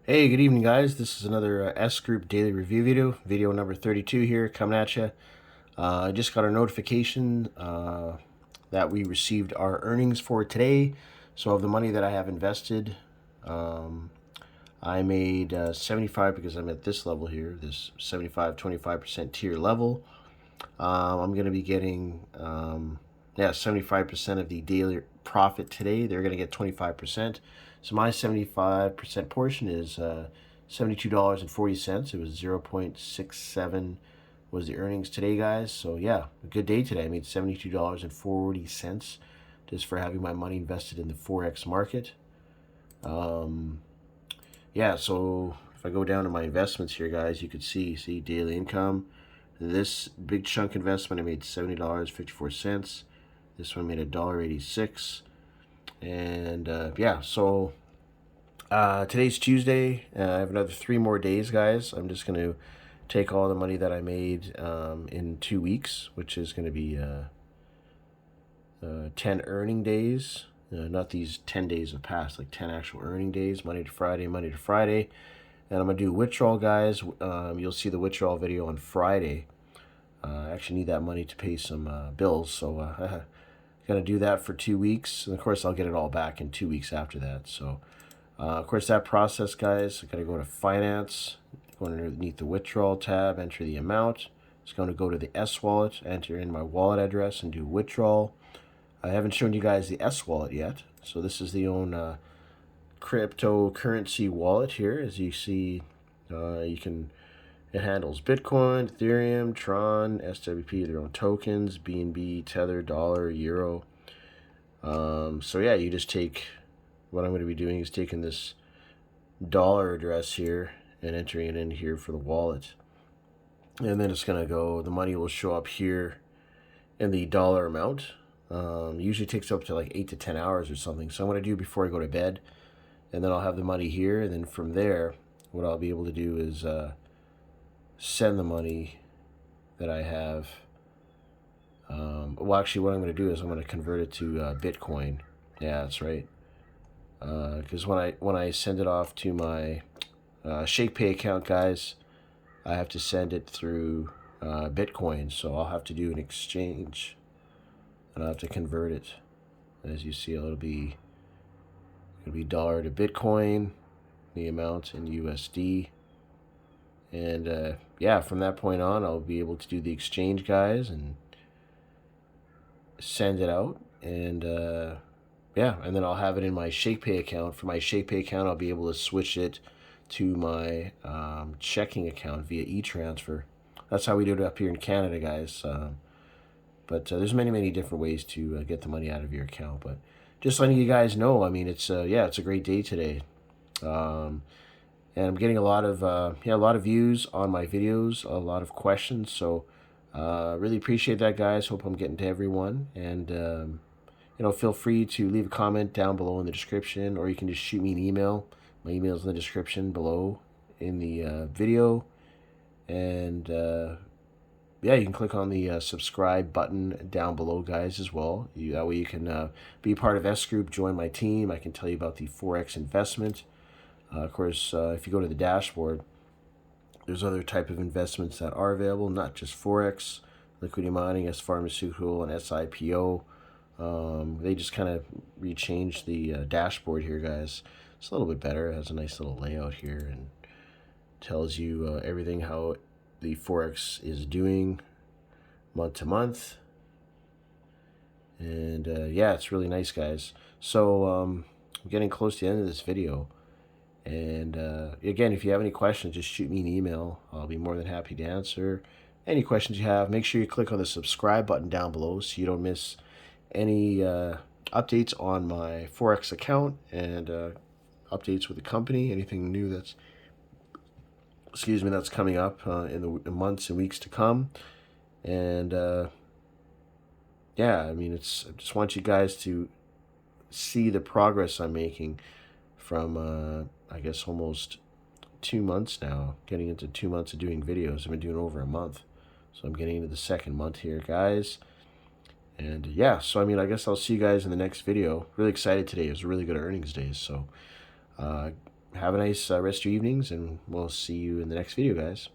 Hey, good evening, guys. This is another S Group daily review video number 32 here, coming at you. I just got a notification that we received our earnings for today. So, of the money that I have invested, um, I made 75 because I'm at this level here, this 75, 25% tier level. I'm going to be getting, 75% of the daily profit today. They're going to get 25%. So my 75% portion is $72.40. It was 0.67 was the earnings today, guys. So yeah, a good day today. I made $72.40 just for having my money invested in the Forex market. Um, yeah, so if I go down to my investments here, guys, you could see daily income. This big chunk investment, I made $70.54. This one made $1.86. And yeah, so today's Tuesday. I have another 3 more days, guys. I'm just going to take all the money that I made in 2 weeks, which is going to be 10 earning days. Not these 10 days have passed, like 10 actual earning days, Monday to Friday, Monday to Friday. And I'm going to do withdrawal, guys. You'll see the withdrawal video on Friday. I actually need that money to pay some bills, so got to do that for 2 weeks. And of course, I'll get it all back in 2 weeks after that. So, of course, that process, guys, I got to go to finance, go underneath the withdrawal tab, enter the amount. It's going to go to the S wallet, enter in my wallet address, and do withdrawal. I haven't shown you guys the S wallet yet. So this is the own cryptocurrency wallet here. As you see, you can. It handles Bitcoin, Ethereum, Tron, SWP, their own tokens, BNB, Tether, Dollar, Euro. So yeah, you just take. What I'm going to be doing is taking this dollar address here and entering it in here for the wallet, and then it's going to go. The money will show up here in the dollar amount. Usually takes up to like 8 to 10 hours or something. So I'm going to do before I go to bed, and then I'll have the money here, and then from there, what I'll be able to do is send the money that I have. Well, actually, what I'm going to do is I'm going to convert it to Bitcoin. Yeah, that's right. Because when I send it off to my ShakePay account, guys, I have to send it through Bitcoin. So I'll have to do an exchange, and I'll have to convert it. As you see, it'll be dollar to Bitcoin, the amount in USD. And yeah, from that point on, I'll be able to do the exchange, guys, and send it out. And yeah, and then I'll have it in my ShakePay account. For my ShakePay account, I'll be able to switch it to my checking account via e-transfer. That's how we do it up here in Canada, guys. But there's many different ways to get the money out of your account. But just letting you guys know, I mean, it's yeah, it's a great day today. And I'm getting a lot of views on my videos, a lot of questions. So really appreciate that, guys. Hope I'm getting to everyone. And feel free to leave a comment down below in the description, or you can just shoot me an email. My email is in the description below in the video. And yeah, you can click on the subscribe button down below, guys, as well. That way you can be part of S Group, join my team. I can tell you about the Forex investment. Of course, if you go to the dashboard, there's other type of investments that are available, not just Forex, liquidity mining, S pharmaceutical, and SIPO. They just kind of rechanged the dashboard here, guys. It's a little bit better. It has a nice little layout here and tells you everything how the Forex is doing month to month. And yeah, it's really nice, guys. So I'm getting close to the end of this video. And again, if you have any questions, just shoot me an email. I'll be more than happy to answer any questions you have. Make sure you click on the subscribe button down below so you don't miss any updates on my Forex account and updates with the company, anything new that's coming up in the months and weeks to come. And yeah, I mean, I just want you guys to see the progress I'm making from I guess almost 2 months now, getting into 2 months of doing videos. I've been doing over a month, so I'm getting into the second month here, guys. And yeah, so I mean, I guess I'll see you guys in the next video. Really excited today. It was a really good earnings day, so have a nice rest of your evenings, and we'll see you in the next video, guys.